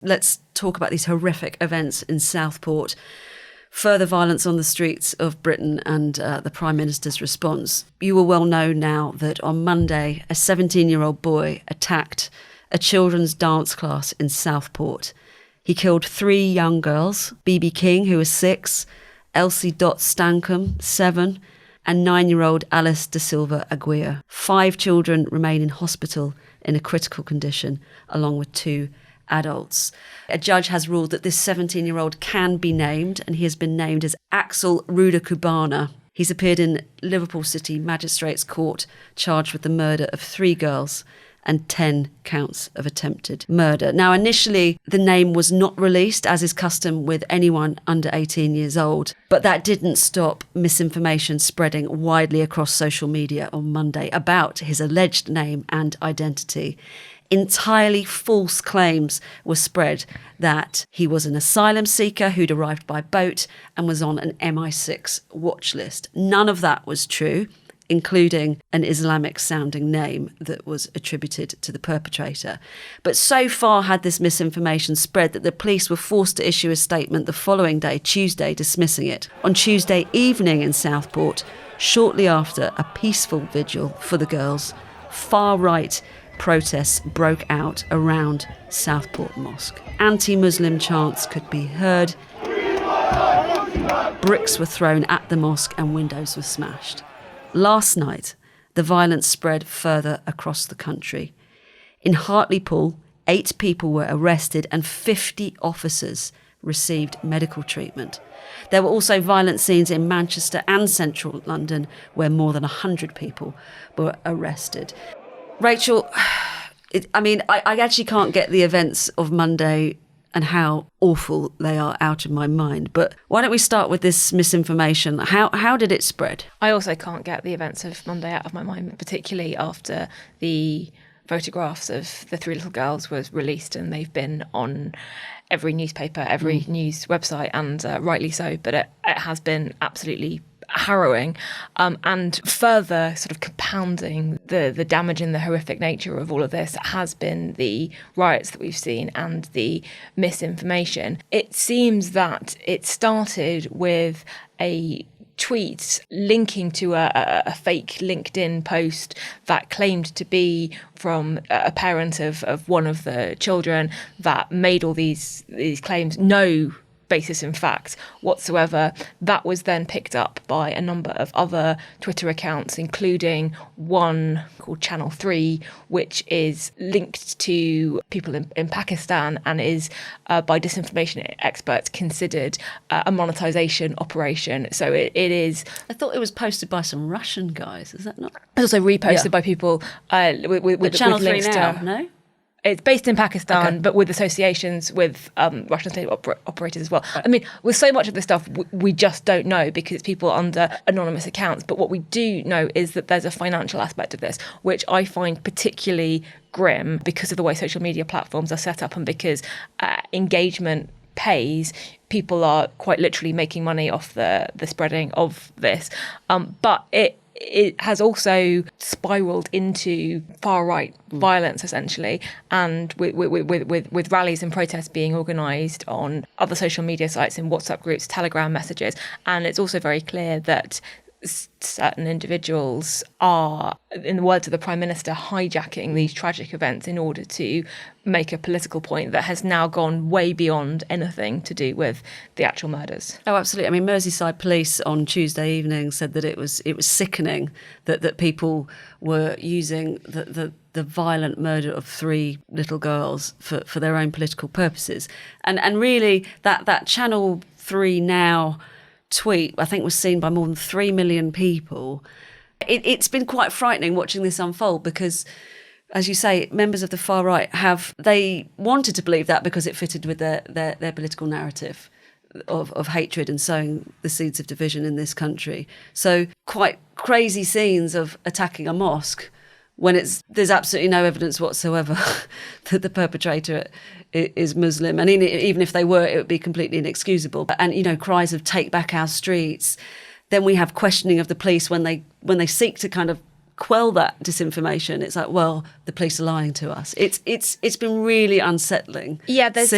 Let's talk about these horrific events in Southport. Further violence on the streets of Britain and the Prime Minister's response. You will well know now that on Monday, a 17-year-old boy attacked a children's dance class in Southport. He killed 3 young girls, Bebe King, who was 6, Elsie Dot Stancombe, 7, and 9-year-old Alice Dasilva Aguiar. 5 children remain in hospital in a critical condition, along with 2 adults. A judge has ruled that this 17-year-old can be named, and he has been named as Axel Rudakubana. He's appeared in Liverpool City Magistrates Court, charged with the murder of 3 girls and 10 counts of attempted murder. Now, initially, the name was not released, as is custom with anyone under 18 years old, but that didn't stop misinformation spreading widely across social media on Monday about his alleged name and identity. Entirely false claims were spread that he was an asylum seeker who'd arrived by boat and was on an MI6 watch list. None of that was true, including an Islamic-sounding name that was attributed to the perpetrator. But so far had this misinformation spread that the police were forced to issue a statement the following day, Tuesday, dismissing it. On Tuesday evening in Southport, shortly after a peaceful vigil for the girls, far-right protests broke out around Southport Mosque. Anti-Muslim chants could be heard. Bricks were thrown at the mosque and windows were smashed. Last night, the violence spread further across the country. In Hartlepool, 8 people were arrested and 50 officers received medical treatment. There were also violent scenes in Manchester and central London, where more than 100 people were arrested. Rachel, I actually can't get the events of Monday and how awful they are out of my mind. But why don't we start with this misinformation? How did it spread? I also can't get the events of Monday out of my mind, particularly after the photographs of the 3 little girls was released, and they've been on every newspaper, every news website, and rightly so. But it has been absolutely harrowing, and further sort of compounding the damage and the horrific nature of all of this has been the riots that we've seen and the misinformation. It seems that it started with a tweet linking to a fake LinkedIn post that claimed to be from a parent of one of the children that made all these claims. No basis in fact whatsoever. That was then picked up by a number of other Twitter accounts, including one called Channel 3, which is linked to people in Pakistan and is by disinformation experts considered a monetization operation. So it is. I thought it was posted by some Russian guys. Is that not? It's also reposted by people with Channel 3 links now, to. no? It's based in Pakistan, okay, but with associations with Russian state operators as well. Right. I mean, with so much of this stuff, we just don't know because it's people under anonymous accounts. But what we do know is that there's a financial aspect of this, which I find particularly grim because of the way social media platforms are set up and because engagement pays. People are quite literally making money off the spreading of this. But it has also spiraled into far-right violence, essentially, and with rallies and protests being organised on other social media sites, in WhatsApp groups, Telegram messages. And it's also very clear that certain individuals are, in the words of the Prime Minister, hijacking these tragic events in order to make a political point that has now gone way beyond anything to do with the actual murders. Oh, absolutely. I mean, Merseyside Police on Tuesday evening said that it was sickening that people were using the violent murder of 3 little girls for their own political purposes. And really, that Channel 3 Now tweet, I think, was seen by more than 3 million people. It's been quite frightening watching this unfold because, as you say, members of the far right they wanted to believe that because it fitted with their political narrative of hatred and sowing the seeds of division in this country. So quite crazy scenes of attacking a mosque when there's absolutely no evidence whatsoever that the perpetrator is Muslim. And even if they were, it would be completely inexcusable. And, cries of take back our streets. Then we have questioning of the police when they seek to kind of quell that disinformation, it's like, well, the police are lying to us. It's been really unsettling. Yeah, There's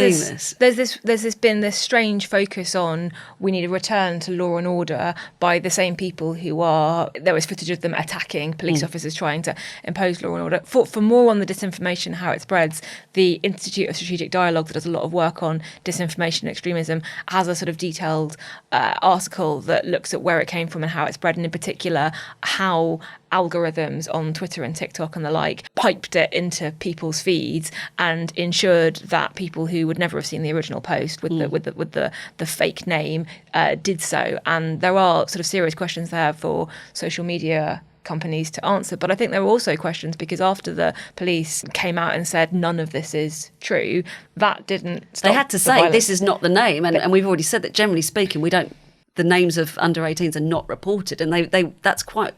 been this strange focus on we need a return to law and order by the same people who are. There was footage of them attacking police officers trying to impose law and order. For more on the disinformation, how it spreads, the Institute of Strategic Dialogue, that does a lot of work on disinformation and extremism, has a sort of detailed article that looks at where it came from and how it spread, and in particular how algorithms on Twitter and TikTok and the like piped it into people's feeds and ensured that people who would never have seen the original post with the fake name did so. And there are sort of serious questions there for social media companies to answer. But I think there were also questions because after the police came out and said none of this is true, that didn't stop. They had to say this is not the name, and we've already said that generally speaking, the names of under 18s are not reported, and they that's quite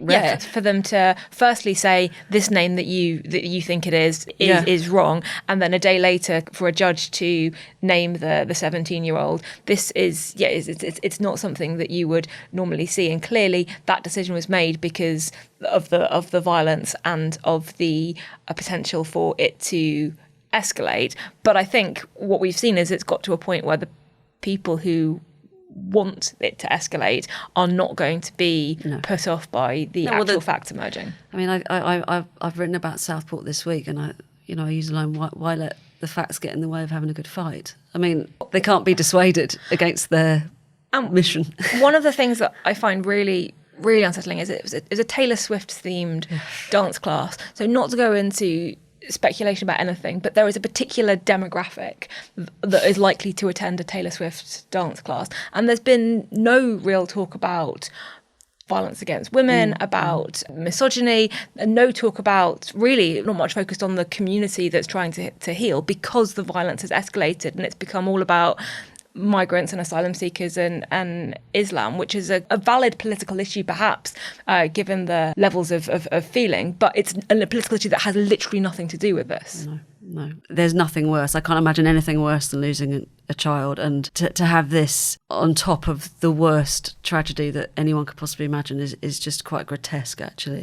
rare. Yeah, for them to firstly say this name that you think it is wrong, and then a day later for a judge to name the 17-year-old. This is it's not something that you would normally see, and clearly that decision was made because of the violence and of the potential for it to escalate. But I think what we've seen is it's got to a point where the people who want it to escalate are not going to be put off by the actual facts emerging. I mean, I've written about Southport this week, and I use the line, why let the facts get in the way of having a good fight? I mean, they can't be dissuaded against their mission. One of the things that I find really unsettling is it was a Taylor Swift themed dance class. So not to go into speculation about anything, but there is a particular demographic that is likely to attend a Taylor Swift dance class, and there's been no real talk about violence against women, about misogyny, and no talk about, really not much focused on the community that's trying to heal, because the violence has escalated and it's become all about migrants and asylum seekers and Islam, which is a valid political issue perhaps, given the levels of feeling, but it's a political issue that has literally nothing to do with this. No. There's nothing worse. I can't imagine anything worse than losing a child, and to have this on top of the worst tragedy that anyone could possibly imagine is just quite grotesque, actually.